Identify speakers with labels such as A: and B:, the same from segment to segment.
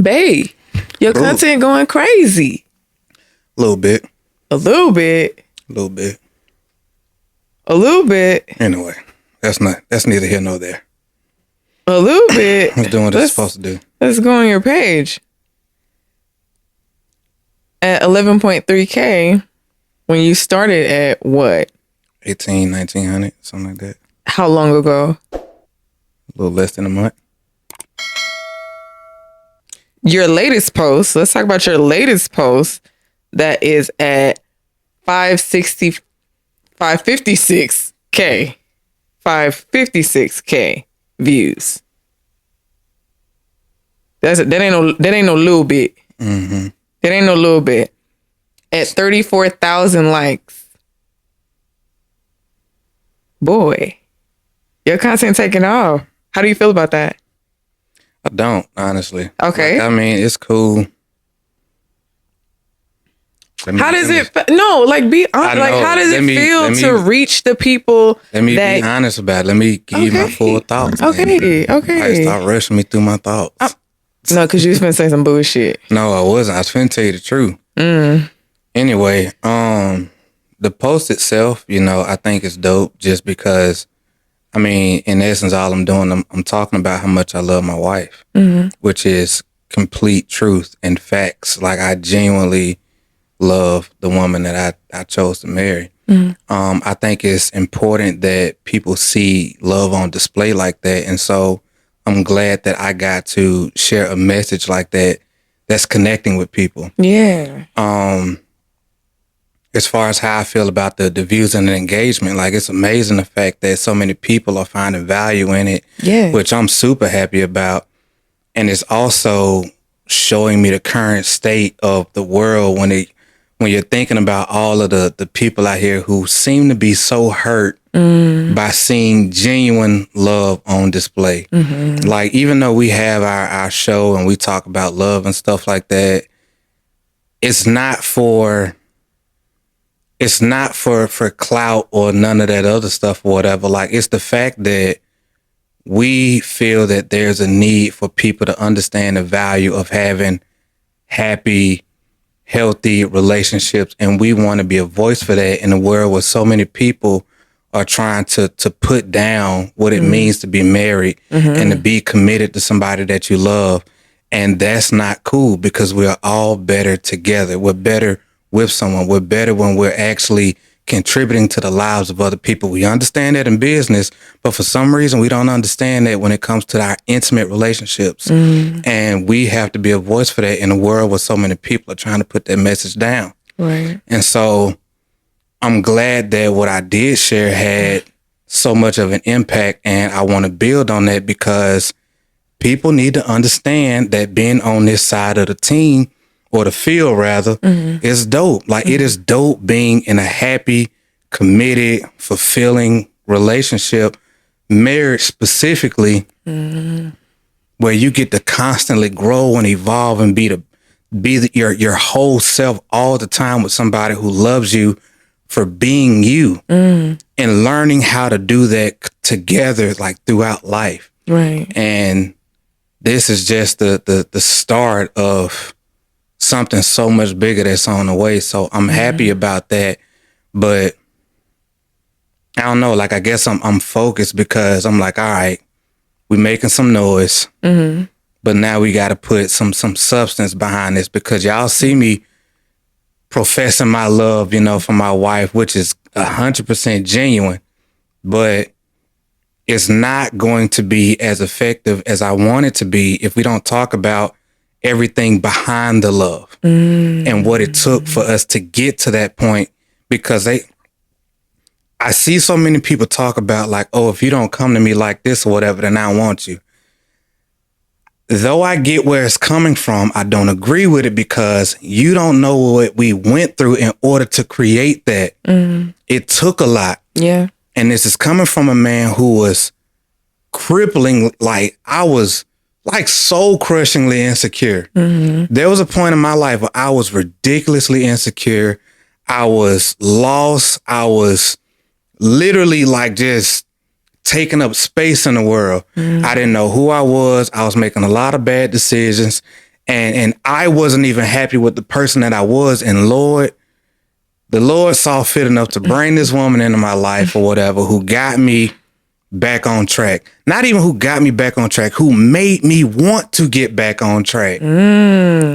A: Babe, your content going crazy.
B: A little bit.
A: A little bit.
B: A little bit.
A: A little bit.
B: Anyway, that's neither here nor there.
A: A little bit.
B: It's doing what it's supposed to do.
A: Let's go on your page. At 11.3K, when you started at what?
B: 1900, something like that.
A: How long ago?
B: A little less than a month.
A: Your latest post, let's talk about your latest post that is at 556K. 556K views. That ain't no little bit.
B: Mm-hmm.
A: That ain't no little bit. At 34,000 likes. Boy, your content taking off. How do you feel about that?
B: I don't, honestly.
A: Okay.
B: I mean, it's cool.
A: How does it feel to reach the people?
B: Let me be honest about it. Let me give you my full thoughts.
A: Okay.
B: Stop rushing me through my thoughts.
A: No, because you was finna say some bullshit.
B: No, I wasn't. I was finna tell you the truth. Anyway, the post itself, I think it's dope just because, I mean, in essence, all I'm doing, I'm talking about how much I love my wife, which is complete truth and facts. Like, I genuinely love the woman that I chose to marry. I think it's important that people see love on display like that. And so I'm glad that I got to share a message like that that's connecting with people.
A: Yeah.
B: As far as how I feel about the views and the engagement, like, it's amazing the fact that so many people are finding value in it, which I'm super happy about. And it's also showing me the current state of the world when you're thinking about all of the people out here who seem to be so hurt by seeing genuine love on display. Like, even though we have our show and we talk about love and stuff like that, it's not for clout or none of that other stuff or whatever. Like, it's the fact that we feel that there's a need for people to understand the value of having happy, healthy relationships. And we want to be a voice for that in a world where so many people are trying to put down what it means to be married and to be committed to somebody that you love. And that's not cool, because we're all better together. We're better with someone. We're better when we're actually contributing to the lives of other people. We understand that in business, but for some reason we don't understand that when it comes to our intimate relationships. And we have to be a voice for that in a world where so many people are trying to put that message down.
A: Right.
B: And so I'm glad that what I did share had so much of an impact, and I want to build on that because people need to understand that being on this side of the team, or the field rather, is dope. Like, it is dope being in a happy, committed, fulfilling relationship, marriage specifically, where you get to constantly grow and evolve and be your whole self all the time with somebody who loves you for being you, and learning how to do that together, like, throughout life.
A: Right.
B: And this is just the start of something so much bigger that's on the way. So I'm happy about that. But I don't know, like, I guess I'm focused because I'm like, all right, we're making some noise, but now we got to put some substance behind this, because y'all see me professing my love, for my wife, which is 100% genuine, but it's not going to be as effective as I want it to be if we don't talk about everything behind the love and what it took for us to get to that point. Because I see so many people talk about, like, oh, if you don't come to me like this or whatever, then I don't want you. Though I get where it's coming from, I don't agree with it, because you don't know what we went through in order to create that. It took a lot.
A: Yeah.
B: And this is coming from a man who was crippling. Like, I was like soul crushingly insecure. There was a point in my life where I was ridiculously insecure. I was lost. I was literally like just taking up space in the world. I didn't know who I was. I was making a lot of bad decisions. And I wasn't even happy with the person that I was. And the Lord saw fit enough to bring this woman into my life or whatever, who got me back on track. Not even who got me back on track, who made me want to get back on track,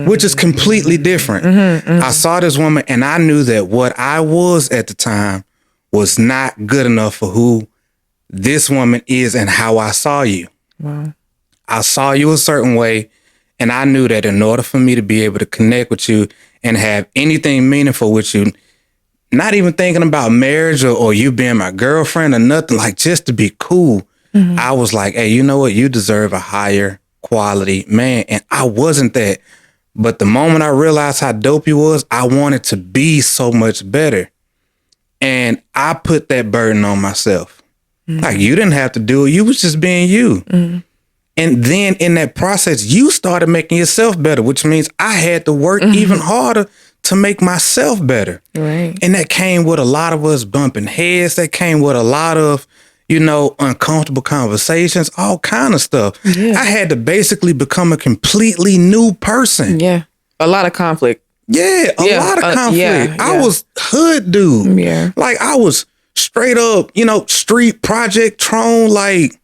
B: which is completely different. I saw this woman and I knew that what I was at the time was not good enough for who this woman is and how I saw you.
A: Wow.
B: I saw you a certain way, and I knew that in order for me to be able to connect with you and have anything meaningful with you, not even thinking about marriage or you being my girlfriend or nothing, like just to be cool, I was like, hey, you know what? You deserve a higher quality man. And I wasn't that. But the moment I realized how dope you was, I wanted to be so much better. And I put that burden on myself. Like, you didn't have to do it. You was just being you. And then in that process, you started making yourself better, which means I had to work even harder to make myself better.
A: Right.
B: And that came with a lot of us bumping heads. That came with a lot of, uncomfortable conversations, all kind of stuff.
A: Yeah.
B: I had to basically become a completely new person.
A: Yeah. A lot of conflict.
B: Yeah, a lot of conflict.
A: yeah.
B: I was hood dude.
A: Yeah.
B: Like, I was straight up, street project Tron, like,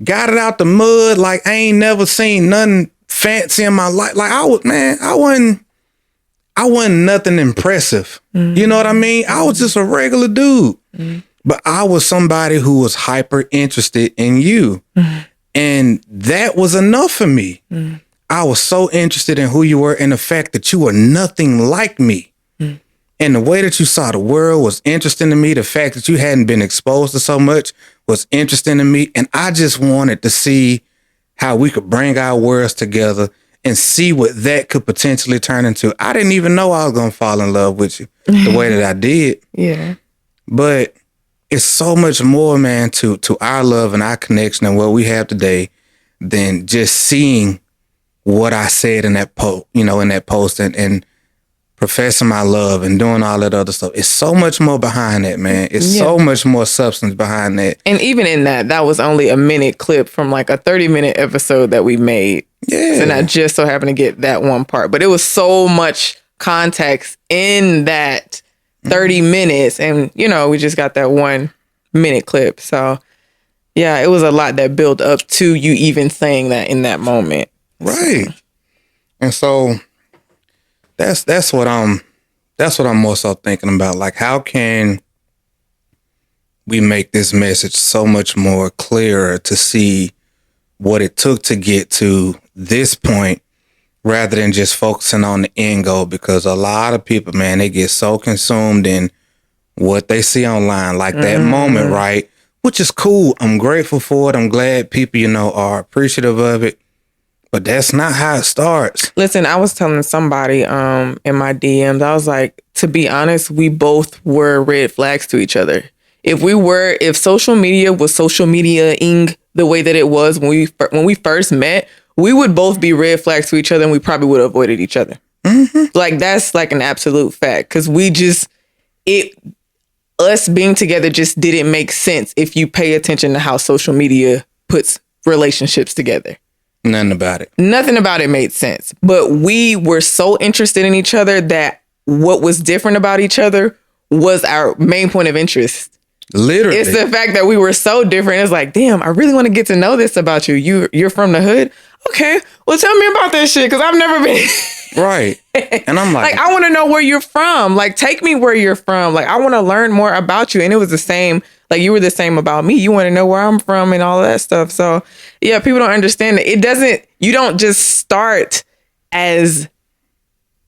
B: got it out the mud. Like, I ain't never seen nothing fancy in my life. Like, I wasn't nothing impressive. You know what I mean? I was just a regular dude. But I was somebody who was hyper interested in you. And that was enough for me. I was so interested in who you were and the fact that you were nothing like me. And the way that you saw the world was interesting to me. The fact that you hadn't been exposed to so much was interesting to me. And I just wanted to see how we could bring our worlds together and see what that could potentially turn into. I didn't even know I was going to fall in love with you the way that I did.
A: Yeah.
B: But it's so much more, man, to our love and our connection and what we have today than just seeing what I said in that post, and professing my love and doing all that other stuff. It's so much more behind that, man. It's so much more substance behind that.
A: And even in that was only a minute clip from like a 30-minute episode that we made.
B: Yeah.
A: And I just so happened to get that one part. But it was so much context in that 30 minutes. And, we just got that 1 minute clip. So, yeah, it was a lot that built up to you even saying that in that moment.
B: Right. And so that's what I'm more so thinking about. Like, how can we make this message so much more clearer to see what it took to get to this point rather than just focusing on the end goal? Because a lot of people, man, they get so consumed in what they see online, like that moment, right? Which is cool. I'm grateful for it. I'm glad people, are appreciative of it. But that's not how it starts.
A: Listen, I was telling somebody in my DMs, I was like, to be honest, we both were red flags to each other. If social media was social media-ing the way that it was when we first met, we would both be red flags to each other and we probably would have avoided each other. Like, that's like an absolute fact. Because us being together just didn't make sense if you pay attention to how social media puts relationships together.
B: Nothing about it.
A: Nothing about it made sense. But we were so interested in each other that what was different about each other was our main point of interest.
B: Literally.
A: It's the fact that we were so different. It's like, damn, I really want to get to know this about you. You're from the hood? Okay, well, tell me about this shit, because I've never been.
B: Right. And I'm like,
A: I want to know where you're from. Like, take me where you're from. Like, I want to learn more about you. And it was the same. Like, you were the same about me. You want to know where I'm from and all of that stuff. So, yeah, people don't understand that you don't just start as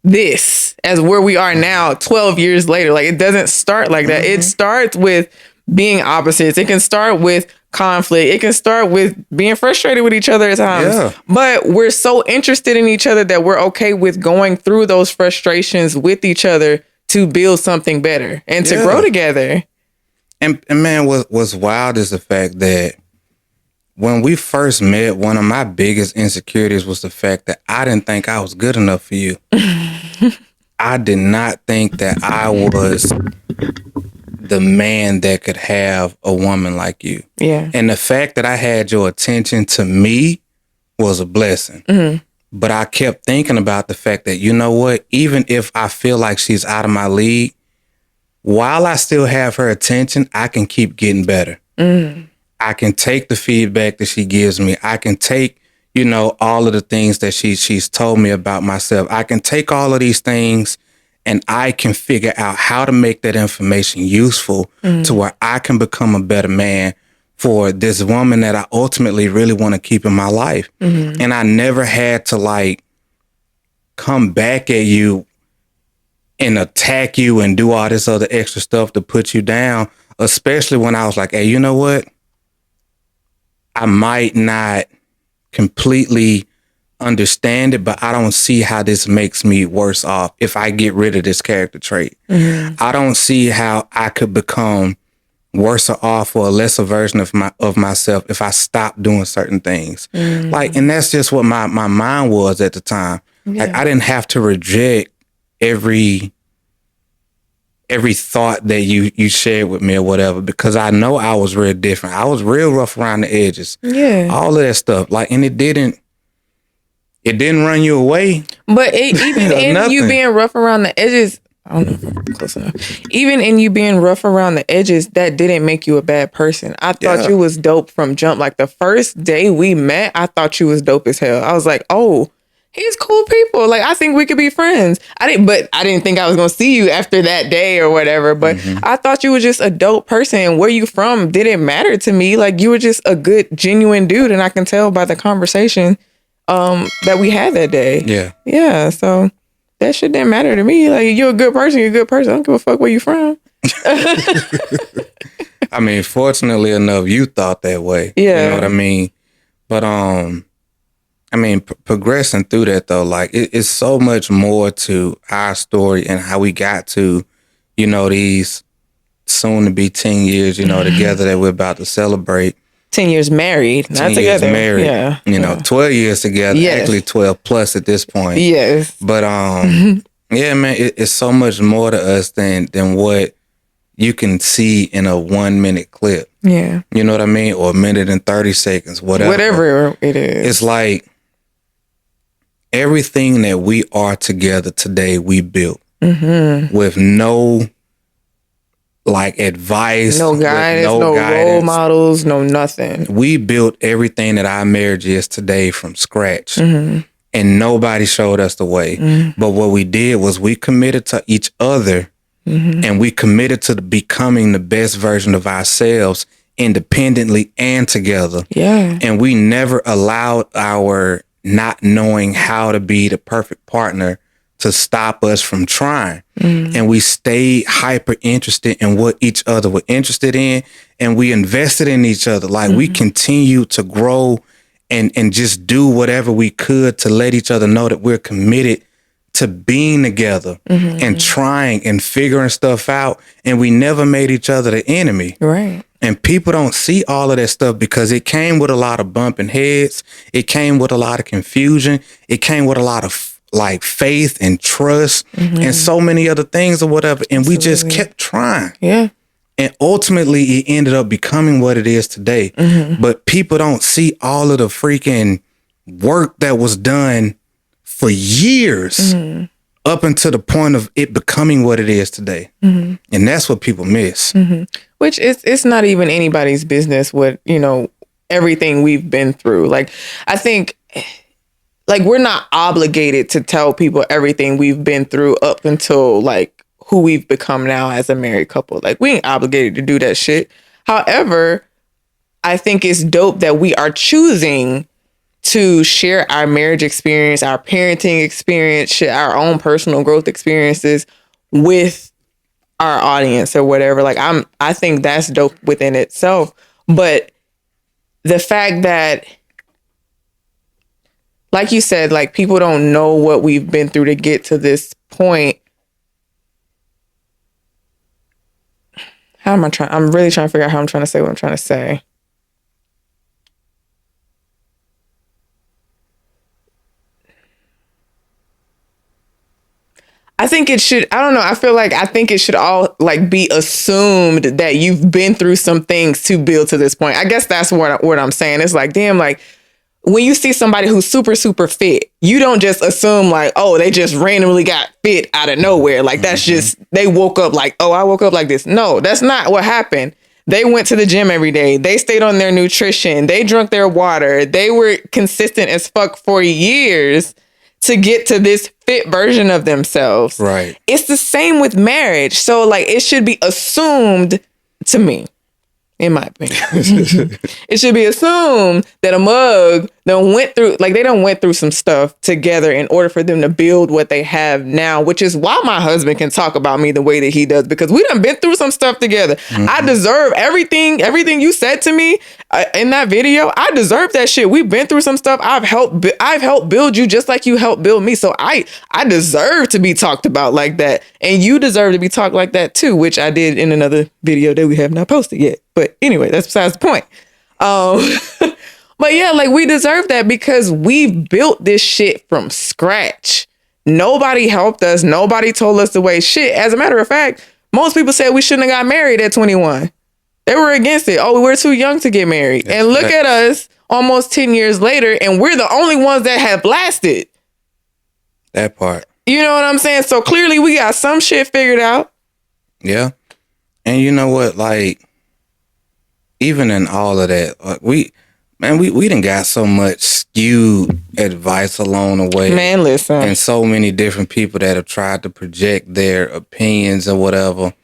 A: this, as where we are now, 12 years later. Like, it doesn't start like that. It starts with being opposites. It can start with conflict. It can start with being frustrated with each other at times.
B: Yeah.
A: But we're so interested in each other that we're okay with going through those frustrations with each other to build something better and to grow together.
B: And man, what's wild is the fact that when we first met, one of my biggest insecurities was the fact that I didn't think I was good enough for you. I did not think that I was the man that could have a woman like you.
A: Yeah.
B: And the fact that I had your attention to me was a blessing. But I kept thinking about the fact that, you know what, even if I feel like she's out of my league, while I still have her attention, I can keep getting better. I can take the feedback that she gives me. I can take, you know, all of the things that she's told me about myself. I can take all of these things and I can figure out how to make that information useful to where I can become a better man for this woman that I ultimately really want to keep in my life. And I never had to like come back at you and attack you and do all this other extra stuff to put you down, especially when I was like, hey, you know what? I might not completely understand it, but I don't see how this makes me worse off if I get rid of this character trait. I don't see how I could become worse off or a lesser version of myself if I stop doing certain things. Like, and that's just what my mind was at the time. Like, I didn't have to reject every thought that you shared with me or whatever, because I know I was real different. I was real rough around the edges. Yeah. All of that stuff. Like, and it didn't run you away.
A: But even in you being rough around the edges, I don't know if I'm close enough. Even in you being rough around the edges, that didn't make you a bad person. I thought you was dope from jump. Like the first day we met, I thought you was dope as hell. I was like, oh, he's cool people. Like, I think we could be friends. I didn't think I was gonna see you after that day or whatever. But I thought you were just a dope person. Where you from didn't matter to me. Like, you were just a good, genuine dude, and I can tell by the conversation that we had that day.
B: Yeah.
A: Yeah. So that shit didn't matter to me. Like, you're a good person. You're a good person. I don't give a fuck where you from.
B: I mean, fortunately enough, you thought that way.
A: Yeah.
B: You know what I mean? But I mean, progressing through that though, like it's so much more to our story and how we got to, you know, these soon to be 10 years, you know, together that we're about to celebrate.
A: 10 years married, not
B: 10
A: together.
B: years married. Yeah. You know, 12 years together, actually 12 plus at this point.
A: Yes.
B: But yeah, man, it's so much more to us than what you can see in a 1 minute clip.
A: Yeah.
B: You know what I mean? Or a minute and 30 seconds, whatever.
A: Whatever it is.
B: It's like everything that we are together today, we built with no like advice,
A: no guidance, no role models, no nothing.
B: We built everything that our marriage is today from scratch. And nobody showed us the way. But what we did was we committed to each other and we committed to becoming the best version of ourselves independently and together.
A: Yeah.
B: And we never allowed our not knowing how to be the perfect partner to stop us from trying. And we stayed hyper interested in what each other were interested in. And we invested in each other. Like we continued to grow and just do whatever we could to let each other know that we're committed to being together and trying and figuring stuff out. And we never made each other the enemy.
A: Right.
B: And people don't see all of that stuff because it came with a lot of bumping heads. It came with a lot of confusion. It came with a lot of like faith and trust and so many other things or whatever. And we just kept trying.
A: Yeah.
B: And ultimately it ended up becoming what it is today. But people don't see all of the freaking work that was done for years up until the point of it becoming what it is today. And that's what people miss.
A: Which it's not even anybody's business what, you know, everything we've been through. Like, I think, like, we're not obligated to tell people everything we've been through up until, like, who we've become now as a married couple. Like, we ain't obligated to do that shit. However, I think it's dope that we are choosing to share our marriage experience, our parenting experience, share our own personal growth experiences with our audience or whatever. Like, I think that's dope within itself. But the fact that, like you said, like, people don't know what we've been through to get to this point. I'm really trying to figure out how I'm trying to say what I'm trying to say. I think it should, I don't know. I think it should all like be assumed that you've been through some things to build to this point. I guess that's what I'm saying. It's like, damn, like, when you see somebody who's super, super fit, you don't just assume like, oh, they just randomly got fit out of nowhere. Like that's just, they woke up like, oh, I woke up like this. No, that's not what happened. They went to the gym every day. They stayed on their nutrition. They drank their water. They were consistent as fuck for years to get to this fit version of themselves.
B: Right.
A: It's the same with marriage. So like it should be assumed, to me, in my opinion, it should be assumed that a mug done went through some stuff together in order for them to build what they have now, which is why my husband can talk about me the way that he does, because we done been through some stuff together. I deserve everything you said to me in that video. I deserve that shit. We've been through some stuff. I've helped build you just like you helped build me. So I deserve to be talked about like that. And you deserve to be talked like that too, which I did in another video that we have not posted yet. But anyway, that's besides the point. But yeah, like we deserve that because we've built this shit from scratch. Nobody helped us. Nobody told us the way. Shit. As a matter of fact, most people said we shouldn't have got married at 21. They were against it. Oh, we're too young to get married. That's and look at us almost 10 years later, and we're the only ones that have lasted.
B: That part.
A: You know what I'm saying? So clearly we got some shit figured out.
B: Yeah. And you know what? Like, even in all of that, we done got so much skewed advice along the way.
A: Man, listen.
B: And so many different people that have tried to project their opinions or whatever.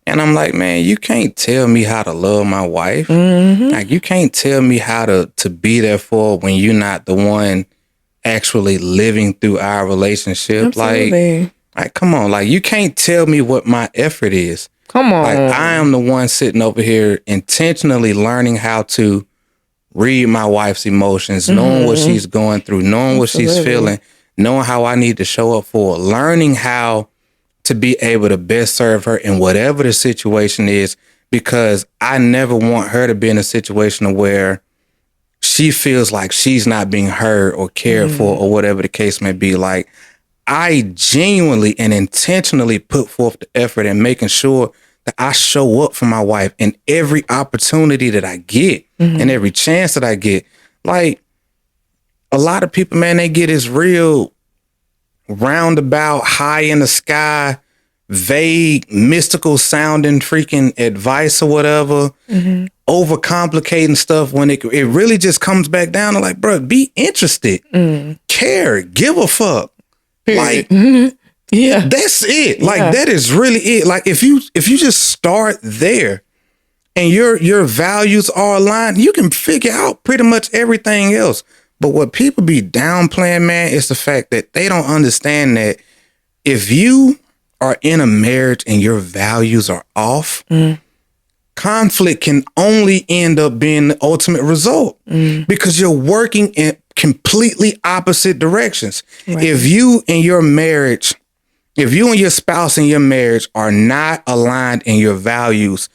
B: And I'm like, man, you can't tell me how to love my wife. Like, you can't tell me how to be there for her when you're not the one actually living through our relationship.
A: Absolutely.
B: Like, come on. Like, you can't tell me what my effort is.
A: Come on.
B: Like, I am the one sitting over here intentionally learning how to read my wife's emotions, knowing what she's going through, knowing what she's feeling, knowing how I need to show up for her, learning how to be able to best serve her in whatever the situation is, because I never want her to be in a situation where she feels like she's not being heard or cared for or whatever the case may be. Like, I genuinely and intentionally put forth the effort in making sure that I show up for my wife in every opportunity that I get and every chance that I get. Like, a lot of people, man, they get this real roundabout, high in the sky, vague, mystical sounding freaking advice or whatever, overcomplicating stuff when it really just comes back down to like, bro, be interested, care, give a fuck. Like,
A: yeah,
B: that's it. Like, that is really it. Like, if you just start there and your values are aligned, you can figure out pretty much everything else. But what people be downplaying, man, is the fact that they don't understand that if you are in a marriage and your values are off, conflict can only end up being the ultimate result because you're working in completely opposite directions. Right. If you and your spouse in your marriage are not aligned in your values,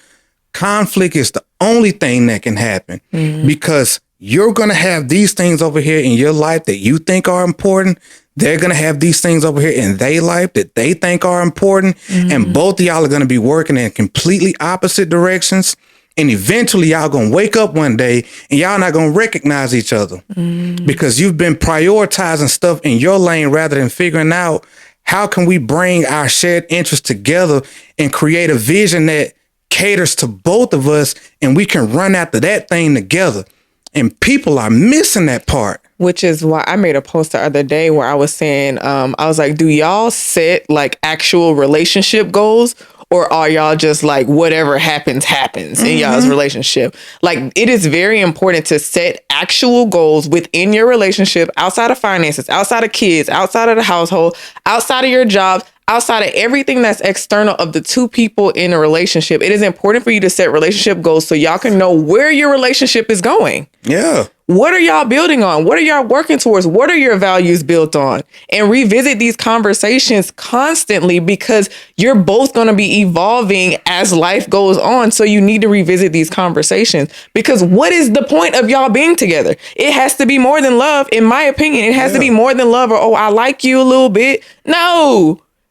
B: conflict is the only thing that can happen because you're going to have these things over here in your life that you think are important. They're going to have these things over here in their life that they think are important. And both of y'all are going to be working in completely opposite directions. And eventually y'all going to wake up one day and y'all not going to recognize each other because you've been prioritizing stuff in your lane rather than figuring out how can we bring our shared interests together and create a vision that caters to both of us and we can run after that thing together. And people are missing that part.
A: Which is why I made a post the other day where I was saying, I was like, do y'all set like actual relationship goals? Or are y'all just like whatever happens in y'all's relationship? Like, it is very important to set actual goals within your relationship, outside of finances, outside of kids, outside of the household, outside of your job, outside of everything that's external of the two people in a relationship. It is important for you to set relationship goals so y'all can know where your relationship is going.
B: Yeah.
A: What are y'all building on? What are y'all working towards? What are your values built on? And revisit these conversations constantly because you're both going to be evolving as life goes on. So you need to revisit these conversations because what is the point of y'all being together? It has to be more than love. In my opinion, it has to be more than love or, oh, I like you a little bit.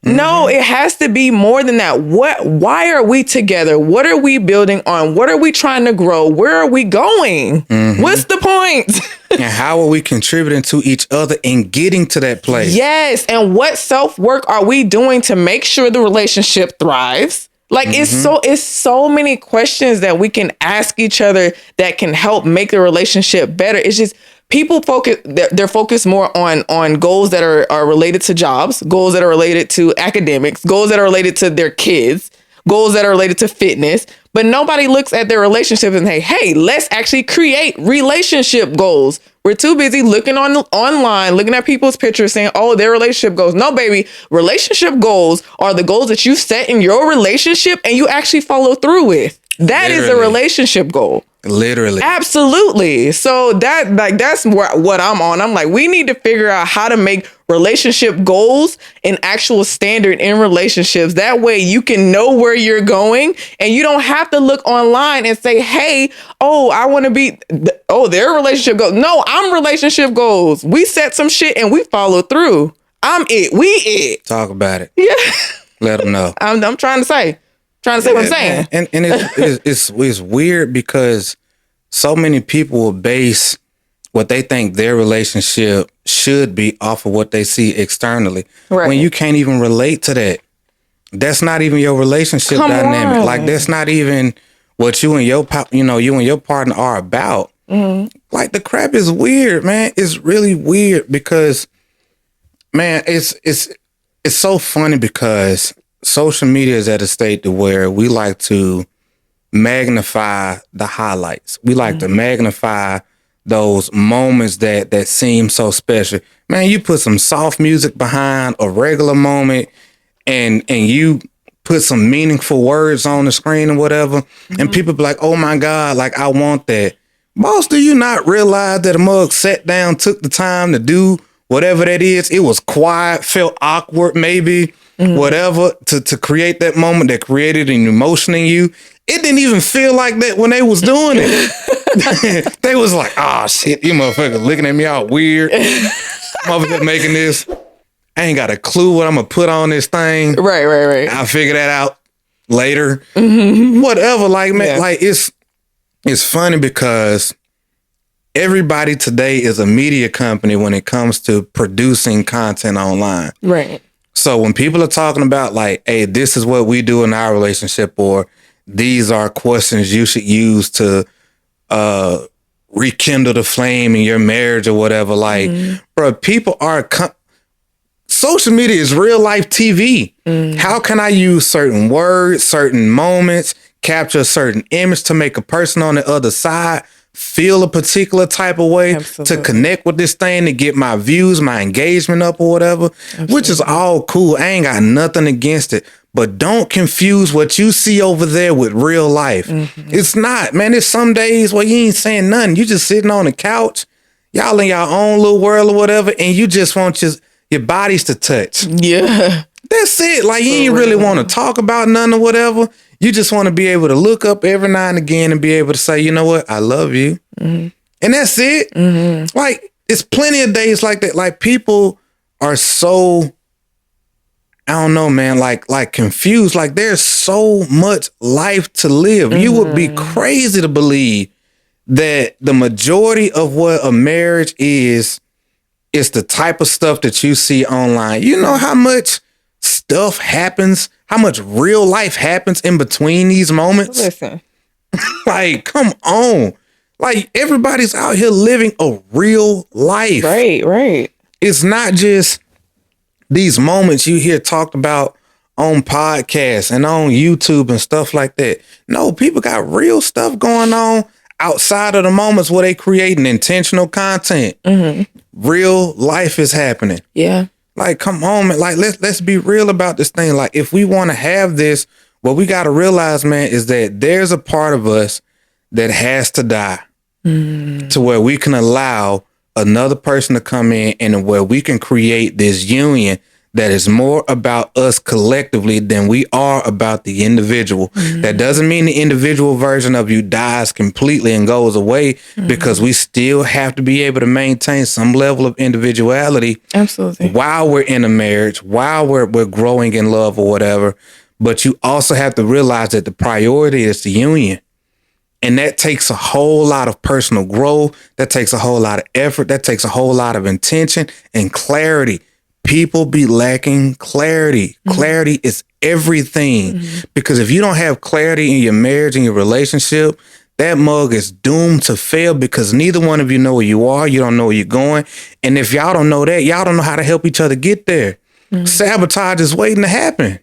A: No, it has to be more than that. Why are we together? What are we building on? What are we trying to grow? Where are we going? What's the point?
B: And how are we contributing to each other and getting to that place?
A: Yes. And what self-work are we doing to make sure the relationship thrives? Like it's so many questions that we can ask each other that can help make the relationship better. It's just people they're focused more on goals that are related to jobs, goals that are related to academics, goals that are related to their kids, goals that are related to fitness, but nobody looks at their relationship and say, hey, let's actually create relationship goals. We're too busy looking online, looking at people's pictures saying, oh, their relationship goals. No, baby, relationship goals are the goals that you set in your relationship and you actually follow through with. That is a relationship goal.
B: Literally.
A: Absolutely. So that's what I'm on. I'm like, we need to figure out how to make relationship goals an actual standard in relationships. That way you can know where you're going and you don't have to look online and say, hey, oh, I want to be, their relationship goals. No, I'm relationship goals. We set some shit and we follow through. I'm it. We it.
B: Talk about it.
A: Yeah.
B: Let them know.
A: I'm trying to say what I'm saying.
B: And it's weird because so many people will base what they think their relationship should be off of what they see externally. Right. When you can't even relate to that. That's not even your relationship dynamic. On. Like that's not even what you and your partner are about. Mm-hmm. Like the crap is weird, man. It's really weird because, man, it's so funny because social media is at a state to where we like to magnify the highlights. We like to magnify those moments that seem so special. Man, you put some soft music behind a regular moment and you put some meaningful words on the screen or whatever, and people be like, oh my God, like I want that. Boss, do you not realize that a mug sat down, took the time to do whatever that is? It was quiet, felt awkward maybe, whatever, to create that moment that created an emotion in you. It didn't even feel like that when they was doing it. They was like, oh shit, you motherfucker looking at me all weird. Motherfucker making this. I ain't got a clue what I'm gonna put on this thing.
A: Right.
B: I'll figure that out later. Whatever. Like, man, like it's funny because everybody today is a media company when it comes to producing content online. Right. So when people are talking about like, hey, this is what we do in our relationship, or these are questions you should use to rekindle the flame in your marriage or whatever. Like, bro, people are... Social media is real life TV. How can I use certain words, certain moments, capture a certain image to make a person on the other side feel a particular type of way, to connect with this thing, to get my views, my engagement up or whatever, which is all cool. I ain't got nothing against it. But don't confuse what you see over there with real life. It's not, man. There's some days where you ain't saying nothing. You just sitting on the couch, y'all in your own little world or whatever, and you just want your bodies to touch. Yeah. That's it. Like, you ain't really want to talk about nothing or whatever. You just want to be able to look up every now and again and be able to say, you know what? I love you. And that's it. Like, it's plenty of days like that. Like, people are so, I don't know, man, like confused. Like, there's so much life to live. You would be crazy to believe that the majority of what a marriage is the type of stuff that you see online. You know how much stuff happens, how much real life happens in between these moments? Listen. Like, come on. Like, everybody's out here living a real life. Right. It's not just these moments you hear talked about on podcasts and on YouTube and stuff like that. No, people got real stuff going on outside of the moments where they creating intentional content. Real life is happening. Yeah. Like, come on, man. Like, let's be real about this thing. Like, if we want to have this, what we got to realize, man, is that there's a part of us that has to die to where we can allow another person to come in and where we can create this union that is more about us collectively than we are about the individual. That doesn't mean the individual version of you dies completely and goes away, because we still have to be able to maintain some level of individuality. Absolutely. While we're in a marriage, while we're growing in love or whatever. But you also have to realize that the priority is the union. And that takes a whole lot of personal growth. That takes a whole lot of effort. That takes a whole lot of intention and clarity. People be lacking clarity. Clarity is everything. Because if you don't have clarity in your marriage and your relationship, that mug is doomed to fail because neither one of you know where you are. You don't know where you're going. And if y'all don't know that, y'all don't know how to help each other get there. Sabotage is waiting to happen.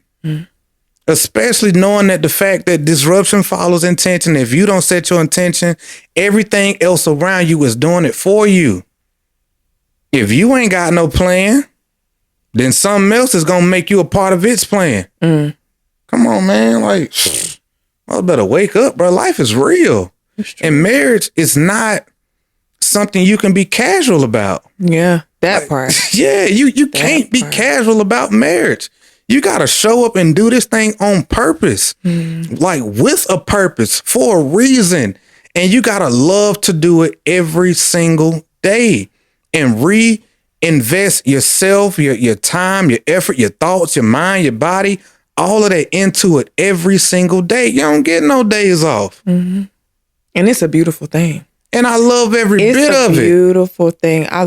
B: Especially knowing that the fact that disruption follows intention. If you don't set your intention, everything else around you is doing it for you. If you ain't got no plan, then something else is going to make you a part of its plan. Come on, man. Like, I better wake up, bro. Life is real. And marriage is not something you can be casual about.
A: Yeah, that part.
B: Yeah, you can't be casual about marriage. You got to show up and do this thing on purpose, like with a purpose, for a reason. And you got to love to do it every single day and reinvest yourself, your time, your effort, your thoughts, your mind, your body, all of that into it every single day. You don't get no days off.
A: And it's a beautiful thing.
B: And I love every bit of it.
A: It's a beautiful thing. I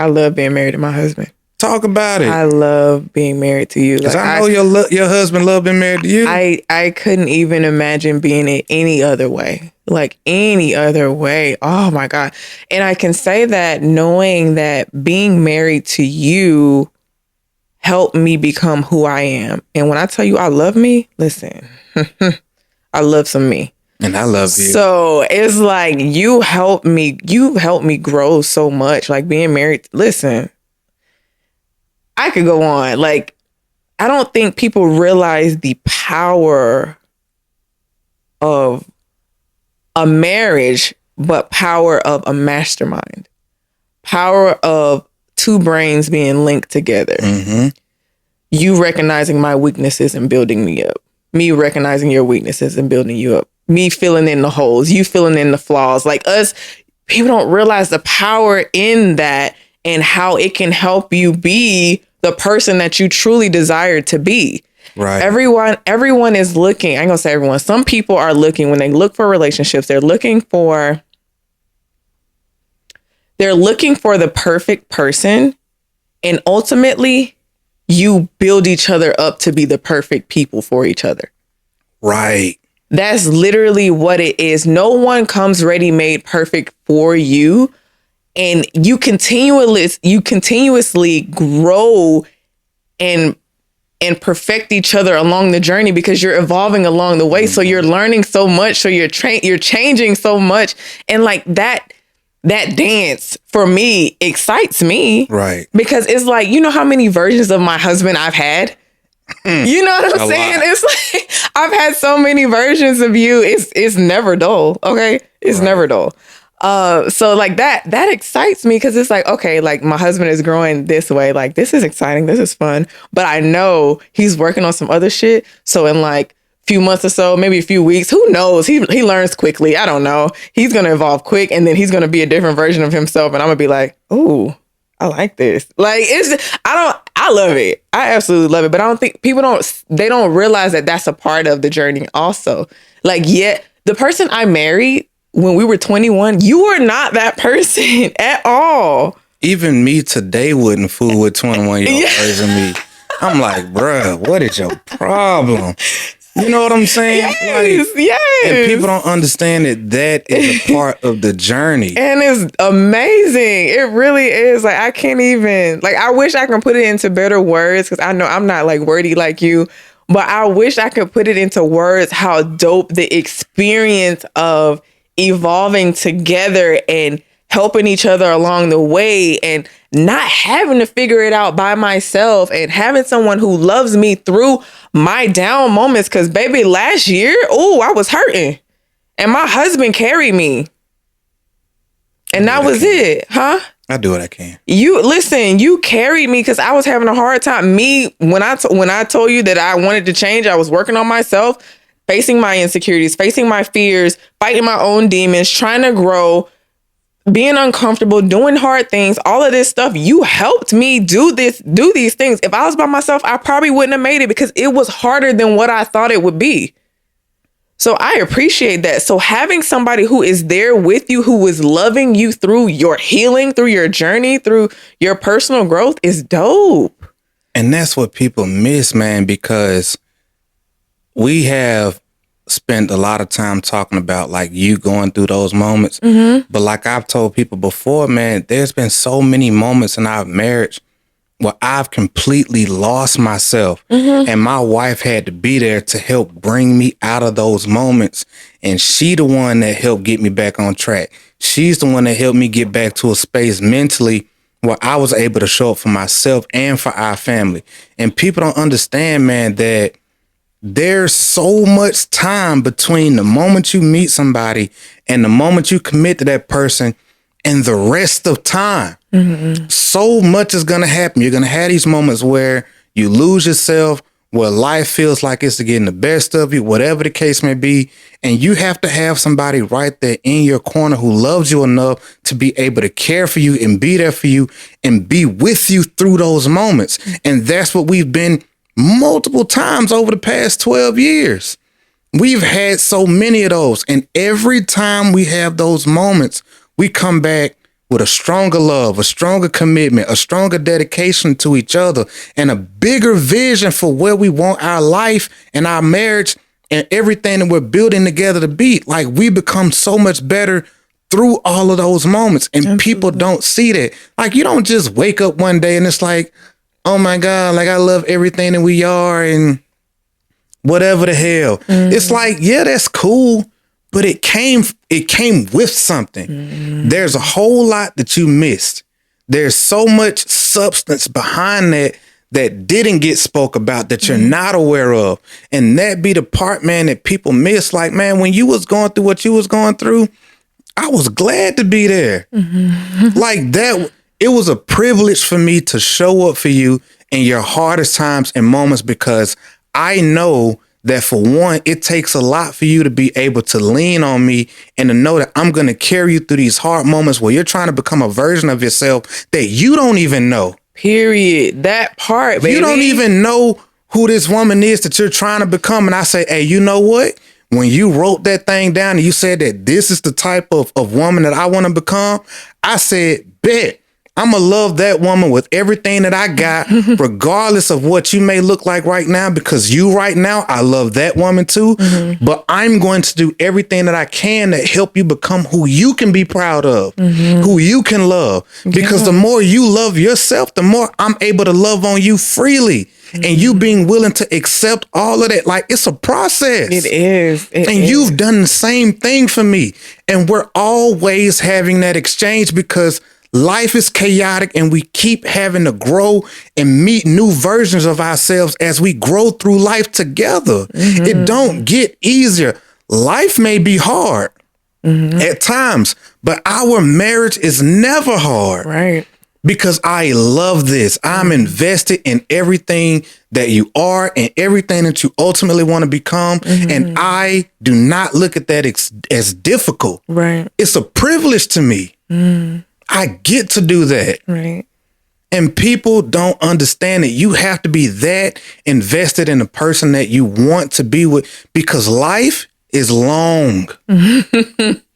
A: love being married to my husband.
B: Talk about it.
A: I love being married to you.
B: Because I know your husband loved being married to you.
A: I couldn't even imagine being it any other way. Like any other way. Oh my God. And I can say that knowing that being married to you helped me become who I am. And when I tell you I love me, listen, I love some me.
B: And I love you.
A: So it's like you helped me grow so much. Like being married, listen, I could go on. Like, I don't think people realize the power of a marriage, but power of a mastermind. Power of two brains being linked together. You recognizing my weaknesses and building me up. Me recognizing your weaknesses and building you up. Me filling in the holes. You filling in the flaws. Like us, people don't realize the power in that and how it can help you be the person that you truly desire to be.
B: Right.
A: Everyone is looking. I ain't gonna say everyone. Some people are looking, when they look for relationships, they're looking for the perfect person. And ultimately, you build each other up to be the perfect people for each other.
B: Right.
A: That's literally what it is. No one comes ready-made perfect for you. And you continuously grow and perfect each other along the journey because you're evolving along the way. So you're learning so much. So you're changing so much. And like that dance for me excites me.
B: Right.
A: Because it's like, you know how many versions of my husband I've had? You know what I'm saying? It's like I've had so many versions of you. It's never dull. Okay. It's never dull. So like that excites me because it's like, okay, like my husband is growing this way. Like this is exciting. This is fun. But I know he's working on some other shit. So in like few months or so, maybe a few weeks, who knows? He learns quickly. I don't know. He's going to evolve quick and then he's going to be a different version of himself. And I'm going to be like, ooh, I like this. Like I love it. I absolutely love it. But I don't think they don't realize that that's a part of the journey also. Like, yeah, the person I married when we were 21, you were not that person at all.
B: Even me today wouldn't fool with 21-year-old version of me. I'm like, bruh, what is your problem? You know what I'm saying?
A: Yes.
B: And people don't understand that is a part of the journey.
A: And it's amazing. It really is. Like, I can't even, like, I wish I could put it into better words because I know I'm not like wordy like you, but I wish I could put it into words how dope the experience of evolving together and helping each other along the way and not having to figure it out by myself and having someone who loves me through my down moments. Cause baby, last year, I was hurting and my husband carried me. And that was it. Huh?
B: I do what I can.
A: You carried me because I was having a hard time. When I told you that I wanted to change, I was working on myself, facing my insecurities, facing my fears, fighting my own demons, trying to grow, being uncomfortable, doing hard things, all of this stuff. You helped me do these things. If I was by myself, I probably wouldn't have made it because it was harder than what I thought it would be. So I appreciate that. So having somebody who is there with you, who is loving you through your healing, through your journey, through your personal growth is dope.
B: And that's what people miss, man, because we have spent a lot of time talking about like you going through those moments. But like I've told people before, man, there's been so many moments in our marriage where I've completely lost myself, and my wife had to be there to help bring me out of those moments. And she the one that helped get me back on track. She's the one that helped me get back to a space mentally where I was able to show up for myself and for our family. And people don't understand, man, that there's so much time between the moment you meet somebody and the moment you commit to that person and the rest of time. So much is going to happen. You're going to have these moments where you lose yourself, where life feels like it's getting the best of you, whatever the case may be. And you have to have somebody right there in your corner who loves you enough to be able to care for you and be there for you and be with you through those moments. And that's what we've been multiple times over the past 12 years. We've had so many of those. And every time we have those moments, we come back with a stronger love, a stronger commitment, a stronger dedication to each other, and a bigger vision for where we want our life and our marriage and everything that we're building together to be. Like, we become so much better through all of those moments. And people don't see that. Like, you don't just wake up one day and it's like, oh my God, like I love everything that we are and whatever the hell. It's like, yeah, that's cool. But it came with something. There's a whole lot that you missed. There's so much substance behind that didn't get spoke about, that you're not aware of. And that be the part, man, that people miss. Like, man, when you was going through what you was going through, I was glad to be there. Like that, it was a privilege for me to show up for you in your hardest times and moments, because I know that, for one, it takes a lot for you to be able to lean on me and to know that I'm going to carry you through these hard moments where you're trying to become a version of yourself that you don't even know.
A: Period. That part, baby.
B: You don't even know who this woman is that you're trying to become. And I say, hey, you know what? When you wrote that thing down and you said that this is the type of woman that I want to become, I said, bet. I'm going to love that woman with everything that I got, regardless of what you may look like right now, because you right now, I love that woman too. But I'm going to do everything that I can to help you become who you can be proud of, who you can love. Because the more you love yourself, the more I'm able to love on you freely. And you being willing to accept all of that. Like, it's a process.
A: It is.
B: You've done the same thing for me. And we're always having that exchange, because life is chaotic and we keep having to grow and meet new versions of ourselves as we grow through life together. It don't get easier. Life may be hard at times, but our marriage is never hard.
A: Right.
B: Because I love this. I'm invested in everything that you are and everything that you ultimately want to become. And I do not look at that as difficult.
A: Right.
B: It's a privilege to me. I get to do that.
A: Right.
B: And people don't understand that you have to be that invested in the person that you want to be with, because life is long.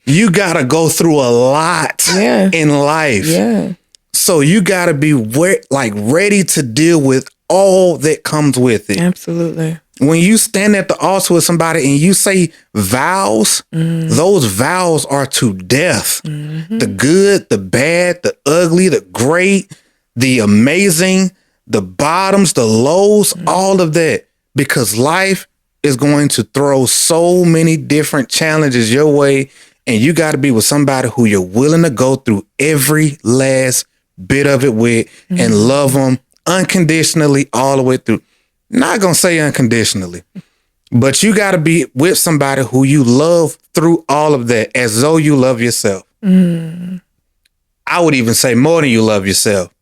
B: You got to go through a lot in life.
A: Yeah.
B: So you got to be ready to deal with all that comes with it.
A: Absolutely.
B: When you stand at the altar with somebody and you say vows, those vows are to death. The good, the bad, the ugly, the great, the amazing, the bottoms, the lows, all of that. Because life is going to throw so many different challenges your way. And you got to be with somebody who you're willing to go through every last bit of it with and love them unconditionally all the way through. Not going to say unconditionally, but you got to be with somebody who you love through all of that, as though you love yourself. I would even say more than you love yourself,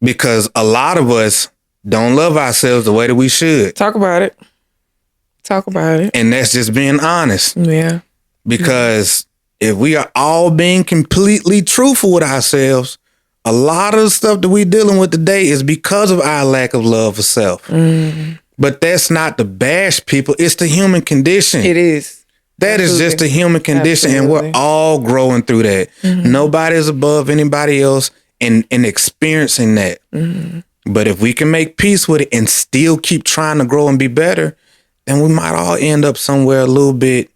B: because a lot of us don't love ourselves the way that we should.
A: Talk about it.
B: And that's just being honest.
A: Yeah.
B: Because if we are all being completely truthful with ourselves, a lot of the stuff that we're dealing with today is because of our lack of love for self. But that's not to bash people. It's the human condition.
A: It is.
B: That is just a human condition, and we're all growing through that. Nobody's above anybody else in experiencing that. But if we can make peace with it and still keep trying to grow and be better, then we might all end up somewhere a little bit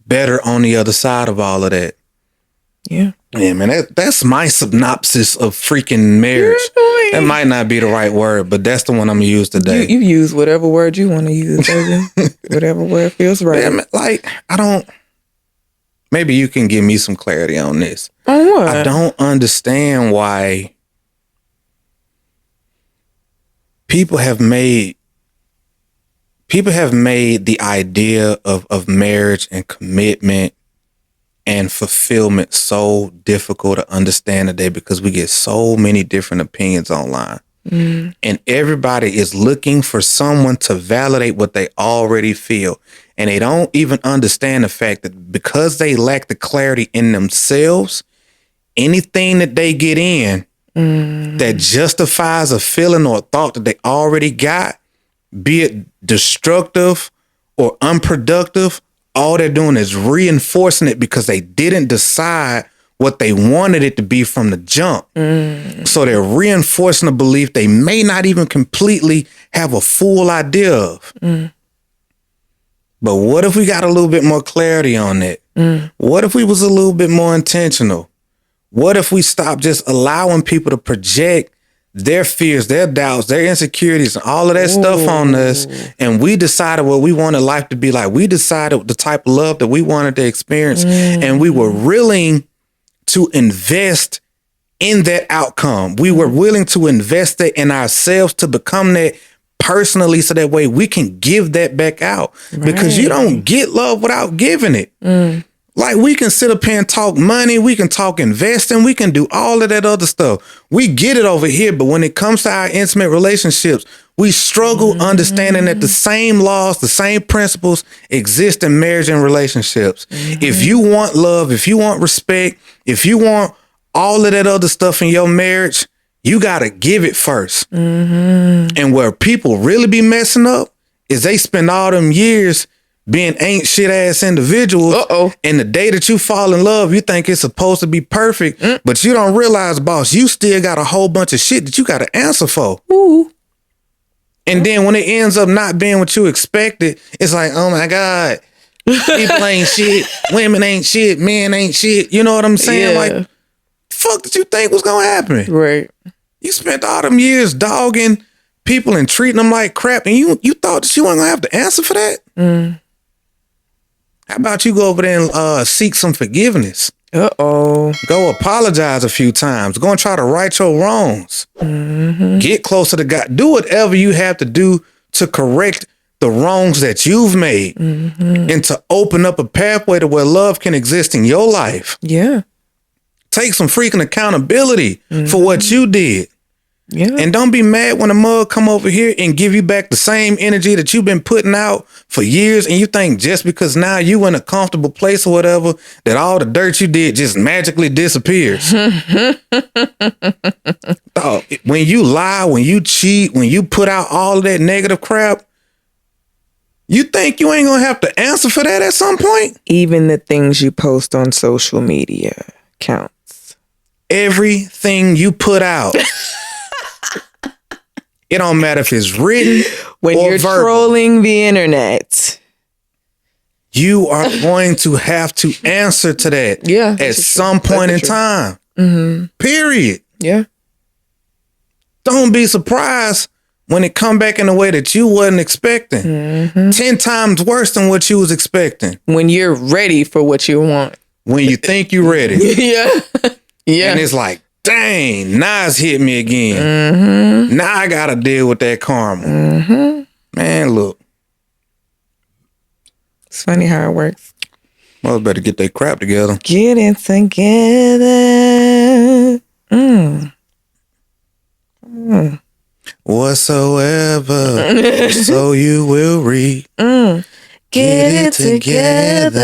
B: better on the other side of all of that.
A: Yeah.
B: Yeah, man, that's my synopsis of freaking marriage. That might not be the right word, but that's the one I'm going to use today.
A: You use whatever word you want to use, baby. Whatever word feels right.
B: Man, like, maybe you can give me some clarity on this.
A: On what?
B: I don't understand why people have made the idea of marriage and commitment and fulfillment so difficult to understand today, because we get so many different opinions online. And everybody is looking for someone to validate what they already feel. And they don't even understand the fact that because they lack the clarity in themselves, anything that they get in that justifies a feeling or a thought that they already got, be it destructive or unproductive, all they're doing is reinforcing it because they didn't decide what they wanted it to be from the jump. So they're reinforcing a belief they may not even completely have a full idea of. But what if we got a little bit more clarity on that? What if we was a little bit more intentional? What if we stopped just allowing people to project their fears, their doubts, their insecurities, and all of that stuff on us, and we decided what we wanted life to be like? We decided the type of love that we wanted to experience, and we were willing to invest in that outcome. We were willing to invest it in ourselves to become that personally, so that way we can give that back out. Because you don't get love without giving it. Like, we can sit up here and talk money, we can talk investing, we can do all of that other stuff. We get it over here, but when it comes to our intimate relationships, we struggle understanding that the same laws, the same principles exist in marriage and relationships. If you want love, if you want respect, if you want all of that other stuff in your marriage, you got to give it first. And where people really be messing up is they spend all them years being ain't shit ass individuals. And the day that you fall in love, you think it's supposed to be perfect, but you don't realize, boss, you still got a whole bunch of shit that you got to answer for. And then when it ends up not being what you expected, it's like, oh my God, people ain't shit, women ain't shit, men ain't shit. You know what I'm saying? Like, fuck did you think was gonna happen?
A: Right.
B: You spent all them years dogging people and treating them like crap, and you thought that you weren't gonna have to answer for that? How about you go over there and seek some forgiveness? Go apologize a few times. Go and try to right your wrongs. Get closer to God. Do whatever you have to do to correct the wrongs that you've made, and to open up a pathway to where love can exist in your life. Take some freaking accountability for what you did. And don't be mad when a mug come over here and give you back the same energy that you've been putting out for years, and you think just because now you in a comfortable place or whatever, that all the dirt you did just magically disappears. When you lie, when you cheat, when you put out all of that negative crap, you think you ain't gonna have to answer for that at some point?
A: Even the things you post on social media counts.
B: Everything you put out. It don't matter if it's written
A: when
B: or
A: you're
B: verbal.
A: Trolling the internet.
B: You are going to have to answer to that at some point in time. Period. Don't be surprised when it come back in a way that you wasn't expecting. 10 times worse than what you was expecting.
A: When you're ready for what you want.
B: When you think you're ready.
A: Yeah.
B: And it's like, dang, now it's hit me again. Now I got to deal with that karma. Man, look.
A: It's funny how it works.
B: Well, better get that crap together.
A: Get it together.
B: Whatsoever, so you will reap. Get it together.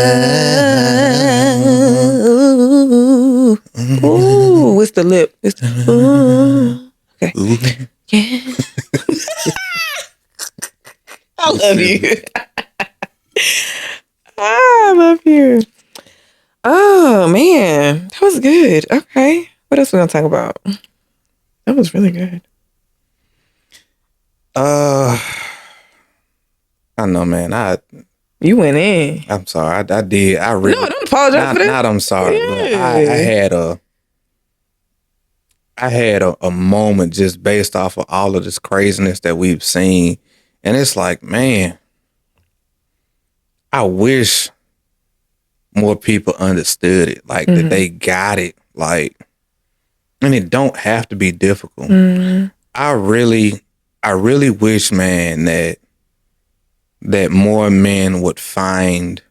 A: Ooh, what's the lip? It's the, ooh. Okay.
B: Ooh.
A: Yeah. I love you. you. Oh man, that was good. Okay, what else we gonna talk about? That was really good.
B: I know, man.
A: You went in.
B: I'm sorry. I did. I really.
A: No, don't apologize for that.
B: Not. I'm sorry, but I
A: Yeah.
B: had a moment just based off of all of this craziness that we've seen, and it's like, man, I wish more people understood it, like that they got it, like, and it don't have to be difficult. I really wish, man, that more men would find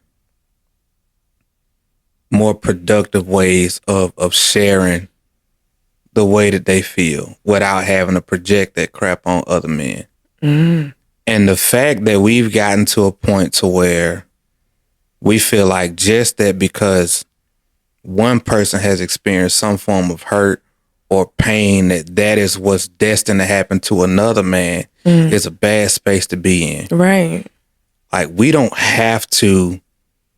B: more productive ways of sharing the way that they feel without having to project that crap on other men. And the fact that we've gotten to a point to where we feel like just that because one person has experienced some form of hurt or pain, that is what's destined to happen to another man is a bad space to be in.
A: Right.
B: Like, we don't have to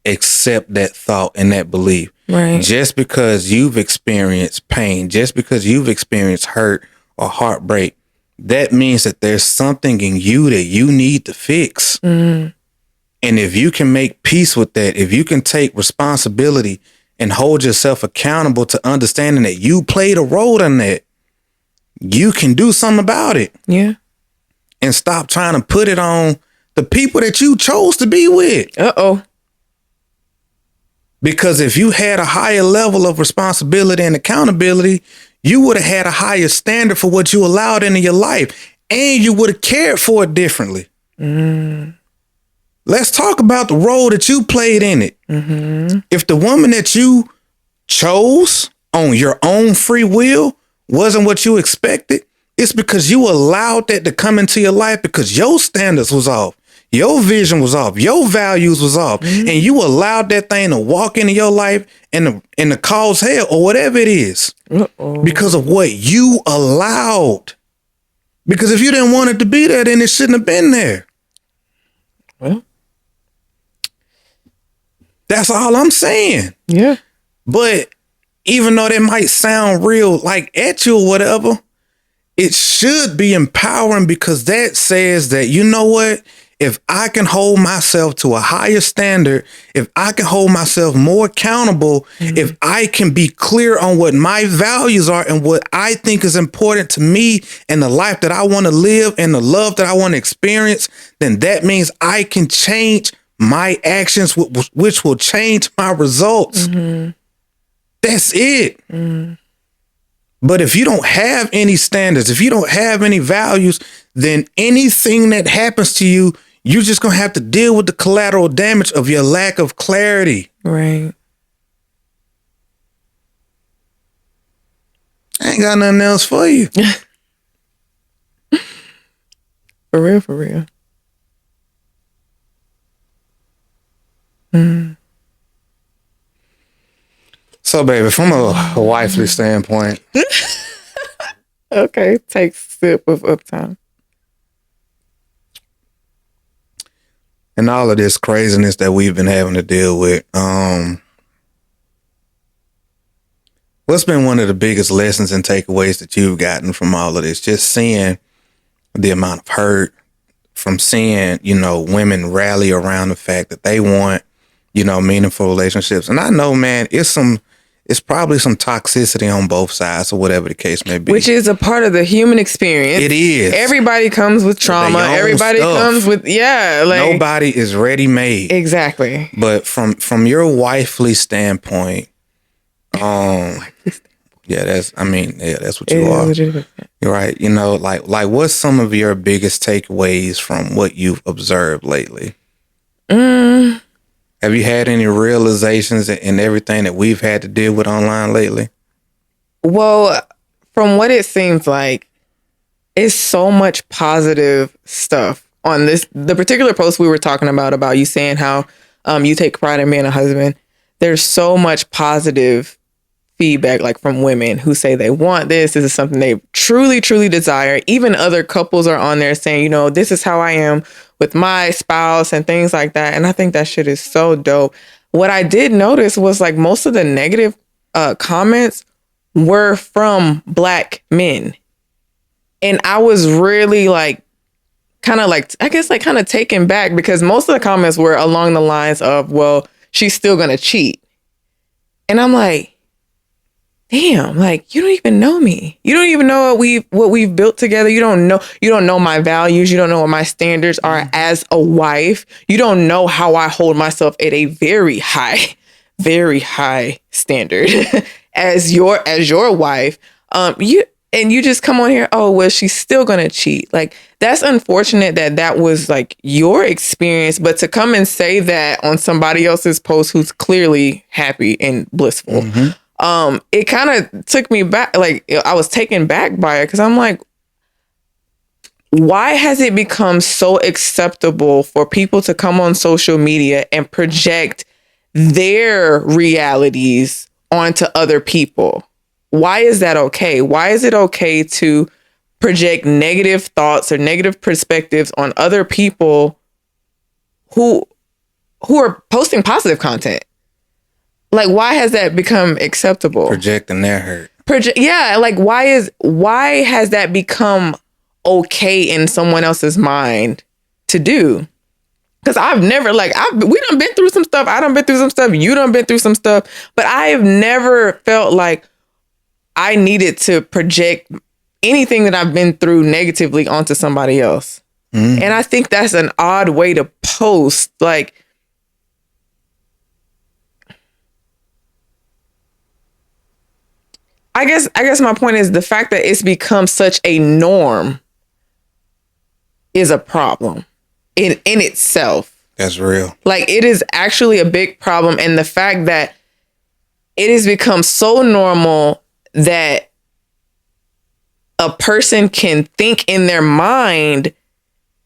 B: accept that thought and that belief.
A: Right.
B: Just because you've experienced pain, just because you've experienced hurt or heartbreak, that means that there's something in you that you need to fix. And if you can make peace with that, if you can take responsibility and hold yourself accountable to understanding that you played a role in that, you can do something about it.
A: Yeah.
B: And stop trying to put it on the people that you chose to be with.
A: Uh-oh.
B: Because if you had a higher level of responsibility and accountability, you would have had a higher standard for what you allowed into your life, and you would have cared for it differently. Let's talk about the role that you played in it. If the woman that you chose on your own free will wasn't what you expected, it's because you allowed that to come into your life because your standards was off. Your vision was off. Your values was off. And you allowed that thing to walk into your life and to cause hell or whatever it is. Because of what you allowed. Because if you didn't want it to be there, then it shouldn't have been there.
A: Well,
B: that's all I'm saying.
A: Yeah.
B: But even though that might sound real, like at you or whatever, it should be empowering because that says that, you know what? If I can hold myself to a higher standard, if I can hold myself more accountable, if I can be clear on what my values are and what I think is important to me and the life that I want to live and the love that I want to experience, then that means I can change my actions, which will change my results. That's it. But if you don't have any standards, if you don't have any values, then anything that happens to you, you're just going to have to deal with the collateral damage of your lack of clarity.
A: Right.
B: I ain't got nothing else for you.
A: For real, for real.
B: So, baby, from a wifely standpoint.
A: Okay, take a sip of Uptown.
B: And all of this craziness that we've been having to deal with, what's been one of the biggest lessons and takeaways that you've gotten from all of this? Just seeing the amount of hurt, from seeing, women rally around the fact that they want, meaningful relationships. And I know, man, it's probably some toxicity on both sides or whatever the case may be.
A: Which is a part of the human experience.
B: It is.
A: Everybody comes with trauma. Everybody comes with,
B: nobody is ready made.
A: Exactly.
B: But from your wifely standpoint, that's what you are. You're right. Like what's some of your biggest takeaways from what you've observed lately? Have you had any realizations in everything that we've had to deal with online lately?
A: Well, from what it seems like, it's so much positive stuff on the particular post we were talking about you saying how you take pride in being a husband. There's so much positive feedback, like from women who say they want this. This is something they truly, truly desire. Even other couples are on there saying, this is how I am with my spouse and things like that. And I think that shit is so dope. what I did notice was like most of the negative comments were from Black men. And I was really like, kind of like, I guess like kind of taken back because most of the comments were along the lines of, well, she's still going to cheat. And I'm like, damn, like, you don't even know me. You don't even know what we've built together. You don't know my values. You don't know what my standards are as a wife. You don't know how I hold myself at a very high standard as your wife. You just come on here, oh, well, she's still going to cheat. Like, that's unfortunate that was like your experience, but to come and say that on somebody else's post who's clearly happy and blissful, it kind of took me back. Like, I was taken back by it because I'm like, why has it become so acceptable for people to come on social media and project their realities onto other people? Why is that okay? Why is it okay to project negative thoughts or negative perspectives on other people who are posting positive content? Like, why has that become acceptable?
B: Projecting their hurt.
A: Yeah, like why has that become okay in someone else's mind to do? Because I've never, like, we done been through some stuff. I done been through some stuff. You done been through some stuff. But I have never felt like I needed to project anything that I've been through negatively onto somebody else. And I think that's an odd way to post. Like, I guess my point is the fact that it's become such a norm is a problem in itself.
B: That's real.
A: Like, it is actually a big problem. And the fact that it has become so normal that a person can think in their mind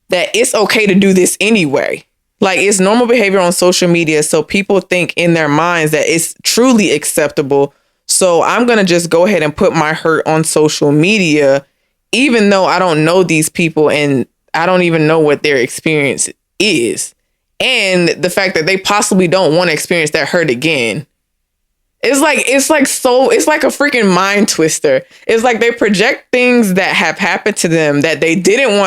A: that it's okay to do this anyway. Like, it's normal behavior on social media. So people think in their minds that it's truly acceptable. So I'm going to just go ahead and put my hurt on social media, even though I don't know these people and I don't even know what their experience is. And the fact that they possibly don't want to experience that hurt again. It's like a freaking mind twister. It's like they project things that have happened to them that they don't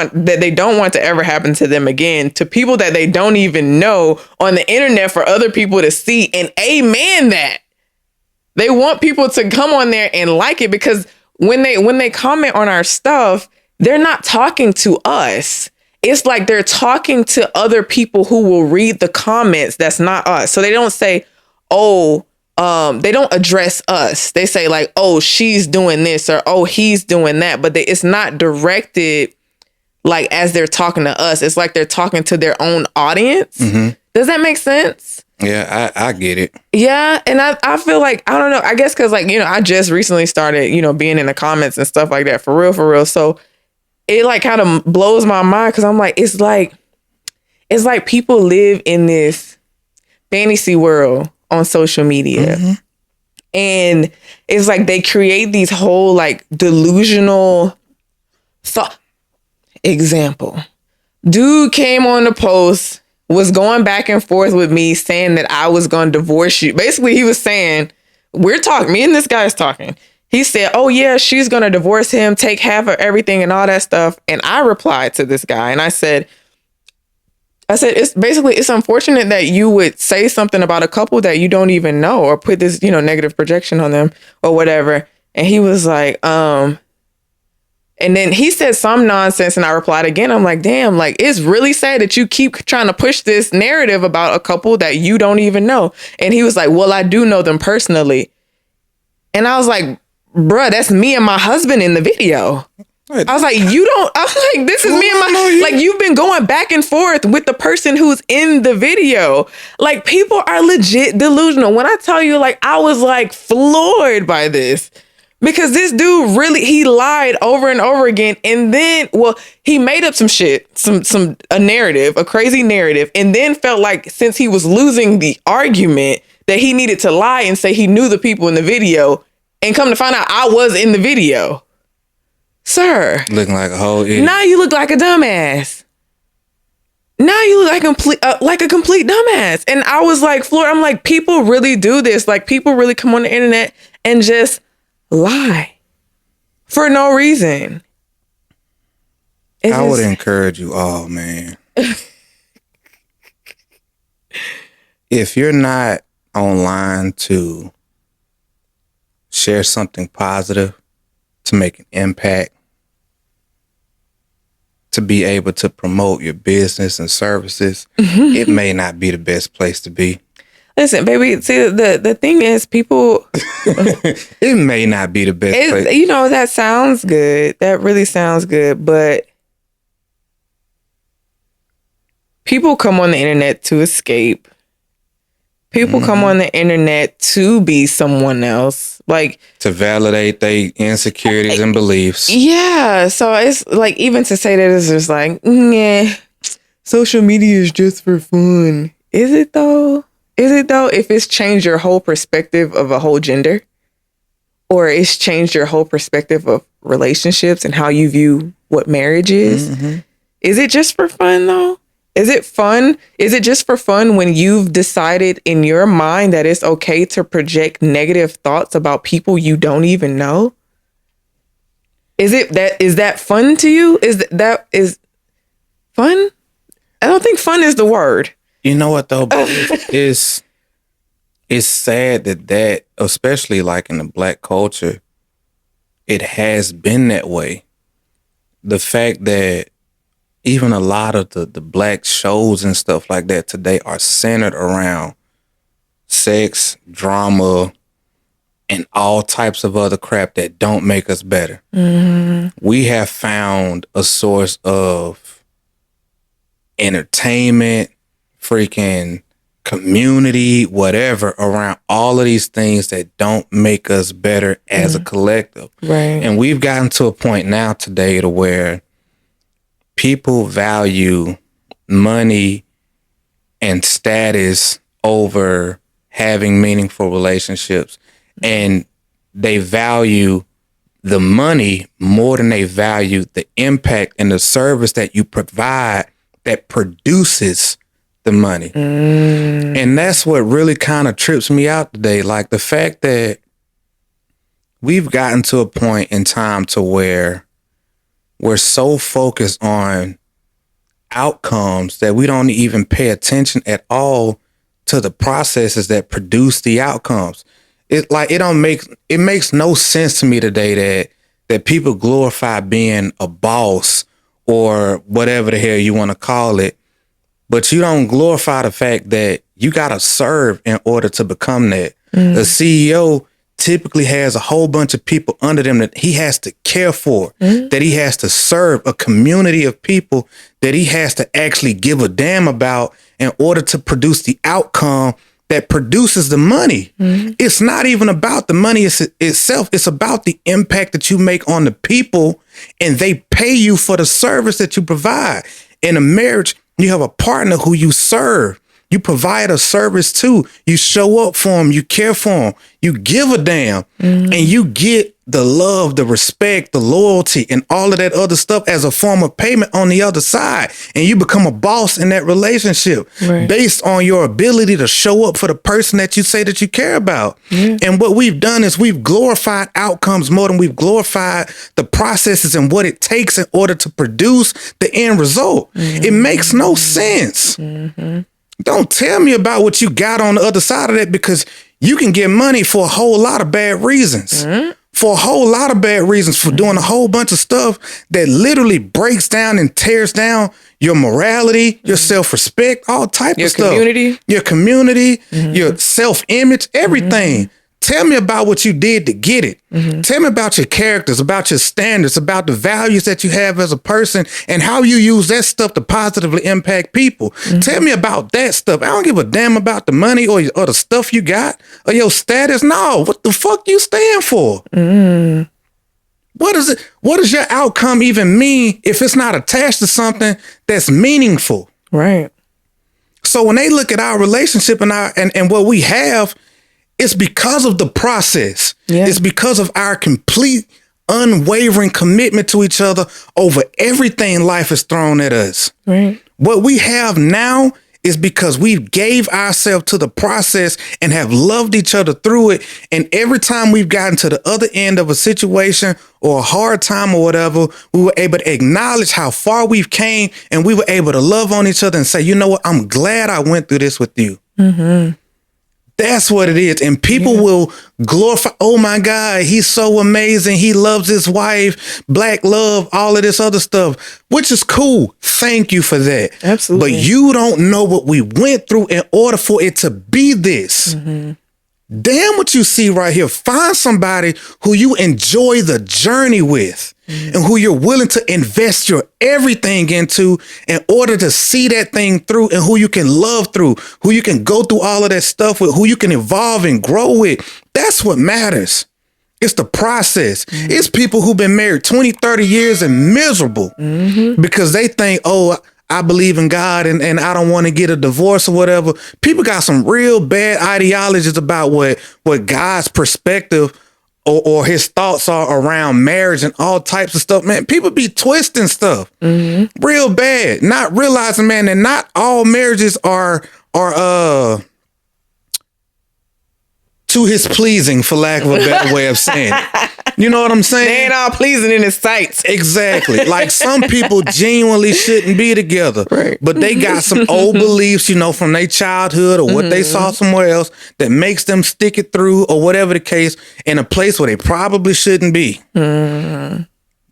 A: want to ever happen to them again, to people that they don't even know on the internet for other people to see and amen that. They want people to come on there and like it because when they comment on our stuff, they're not talking to us. It's like they're talking to other people who will read the comments that's not us. So they don't say, oh, they don't address us. They say like, oh, she's doing this or oh, he's doing that. But it's not directed like as they're talking to us. It's like they're talking to their own audience. Does that make sense?
B: Yeah, I get it.
A: Yeah. And I feel like, I don't know, I guess because like, I just recently started, being in the comments and stuff like that for real. So it like kind of blows my mind because I'm like, it's like people live in this fantasy world on social media. And it's like they create these whole like delusional thought. Example. Dude came on the post, was going back and forth with me saying that I was going to divorce you. Basically, he was saying, me and this guy is talking. He said, oh yeah, she's going to divorce him, take half of everything and all that stuff. And I replied to this guy and I said, it's unfortunate that you would say something about a couple that you don't even know or put this, negative projection on them or whatever. And he was like, and then he said some nonsense and I replied again. I'm like, damn, like it's really sad that you keep trying to push this narrative about a couple that you don't even know. And he was like, well, I do know them personally. And I was like, bruh, that's me and my husband in the video. I was like, this is me and my, like, you've been going back and forth with the person who's in the video. Like, people are legit delusional. When I tell you, like, I was like floored by this because this dude he lied over and over again. And then, he made up some shit, a narrative, a crazy narrative, and then felt like since he was losing the argument that he needed to lie and say he knew the people in the video and come to find out I was in the video. Sir.
B: Looking like a whole idiot.
A: Now you look like a dumbass. now you look like a complete dumbass. And I was like, floored. I'm like, people really do this. Like, people really come on the internet and just lie for no reason.
B: I would encourage you all, man. If you're not online to share something positive, to make an impact, to be able to promote your business and services, it may not be the best place to be.
A: Listen, baby, see, the thing is, people...
B: it may not be the best place.
A: You know, that sounds good. That really sounds good, but people come on the internet to escape. People come on the internet to be someone else. Like,
B: to validate their insecurities and beliefs.
A: Yeah. So it's like, even to say that, it's just like, yeah, social media is just for fun. Is it though? Is it though? If it's changed your whole perspective of a whole gender, or it's changed your whole perspective of relationships and how you view what marriage is, is it just for fun though? Is it fun? Is it just for fun when you've decided in your mind that it's okay to project negative thoughts about people you don't even know? Is that fun to you? Is fun? I don't think fun is the word.
B: You know what though? It's sad that especially like in the Black culture, it has been that way. The fact that even a lot of the Black shows and stuff like that today are centered around sex, drama, and all types of other crap that don't make us better. We have found a source of entertainment, freaking community, whatever, around all of these things that don't make us better as a collective.
A: Right.
B: And we've gotten to a point now today to where people value money and status over having meaningful relationships. And they value the money more than they value the impact and the service that you provide that produces the money. And that's what really kind of trips me out today. Like the fact that we've gotten to a point in time to where we're so focused on outcomes that we don't even pay attention at all to the processes that produce the outcomes. It makes no sense to me today that people glorify being a boss or whatever the hell you want to call it, but you don't glorify the fact that you got to serve in order to become that. The CEO typically has a whole bunch of people under them that he has to care for, that he has to serve a community of people that he has to actually give a damn about in order to produce the outcome that produces the money. It's not even about the money itself. It's about the impact that you make on the people, and they pay you for the service that you provide. In a marriage, you have a partner who you serve. You provide a service to. You show up for them. You care for them. You give a damn. And you get the love, the respect, the loyalty, and all of that other stuff as a form of payment on the other side. And you become a boss in that relationship based on your ability to show up for the person that you say that you care about. And what we've done is we've glorified outcomes more than we've glorified the processes and what it takes in order to produce the end result. It makes no sense. Don't tell me about what you got on the other side of that, because you can get money for a whole lot of bad reasons. For a whole lot of bad reasons, for doing a whole bunch of stuff that literally breaks down and tears down your morality, your self-respect, all type of stuff. Your community, your self-image, everything. Tell me about what you did to get it. Tell me about your characters, about your standards, about the values that you have as a person, and how you use that stuff to positively impact people. Tell me about that stuff. I don't give a damn about the money or the stuff you got or your status. No, what the fuck you stand for? What is it? What does your outcome even mean if it's not attached to something that's meaningful?
A: Right.
B: So when they look at our relationship and what we have, it's because of the process. It's because of our complete unwavering commitment to each other over everything life has thrown at us.
A: Right.
B: What we have now is because we gave ourselves to the process and have loved each other through it. And every time we've gotten to the other end of a situation or a hard time or whatever, we were able to acknowledge how far we've came, and we were able to love on each other and say, you know what, I'm glad I went through this with you. Mm-hmm. That's what it is. And people will glorify, oh my God, he's so amazing. He loves his wife, black love, all of this other stuff, which is cool. Thank you for that.
A: Absolutely.
B: But you don't know what we went through in order for it to be this. Mm-hmm. Damn what you see right here. Find somebody who you enjoy the journey with, and who you're willing to invest your everything into in order to see that thing through, and who you can love through, who you can go through all of that stuff with, who you can evolve and grow with. That's what matters. It's the process. Mm-hmm. It's people who've been married 20, 30 years and miserable because they think, oh, I believe in God and I don't want to get a divorce or whatever. People got some real bad ideologies about what God's perspective or his thoughts are around marriage and all types of stuff. Man, people be twisting stuff real bad, not realizing, man, that not all marriages are to his pleasing, for lack of a better way of saying it. You know what I'm saying?
A: They ain't all pleasing in his sight.
B: Exactly. Like some people genuinely shouldn't be together,
A: right,
B: but they got some old beliefs, you know, from their childhood or what they saw somewhere else that makes them stick it through or whatever the case in a place where they probably shouldn't be.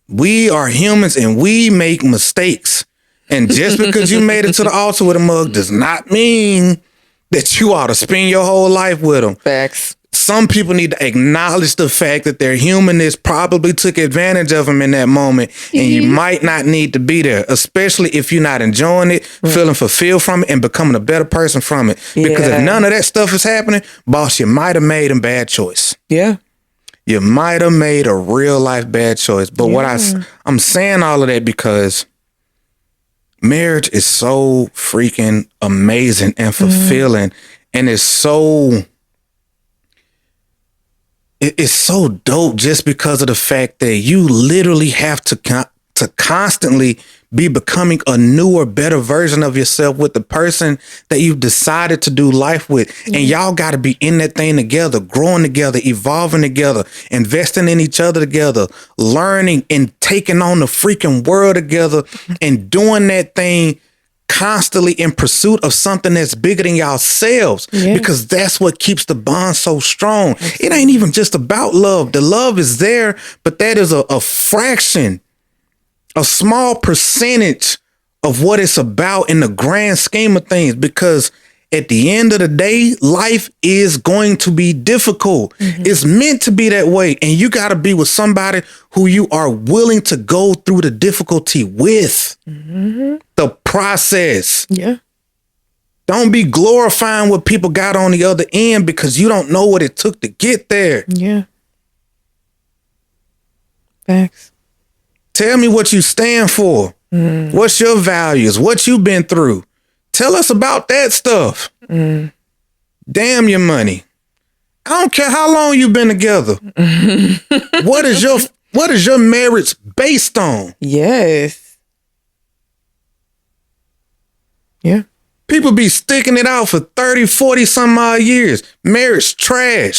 B: We are humans and we make mistakes. And just because you made it to the altar with a mug does not mean that you ought to spend your whole life with them.
A: Facts.
B: Some people need to acknowledge the fact that their humanness probably took advantage of them in that moment, and you might not need to be there, especially if you're not enjoying it, feeling fulfilled from it, and becoming a better person from it. Because if none of that stuff is happening, boss, you might have made a bad choice.
A: Yeah.
B: You might have made a real life bad choice. But what I'm saying all of that because marriage is so freaking amazing and fulfilling, and it's so dope just because of the fact that you literally have to constantly be becoming a newer, better version of yourself with the person that you've decided to do life with. And y'all got to be in that thing together, growing together, evolving together, investing in each other together, learning and taking on the freaking world together, and doing that thing constantly in pursuit of something that's bigger than yourselves, because that's what keeps the bond so strong. It ain't even just about love. The love is there, but that is a fraction, a small percentage of what it's about in the grand scheme of things, because at the end of the day, life is going to be difficult. It's meant to be that way. And you got to be with somebody who you are willing to go through the difficulty with. The process.
A: Yeah.
B: Don't be glorifying what people got on the other end because you don't know what it took to get there.
A: Yeah. Facts.
B: Tell me what you stand for. What's your values? What you've been through? Tell us about that stuff. Damn your money. I don't care how long you've been together. What is your marriage based on?
A: Yes. Yeah.
B: People be sticking it out for 30, 40 some odd years. Marriage trash.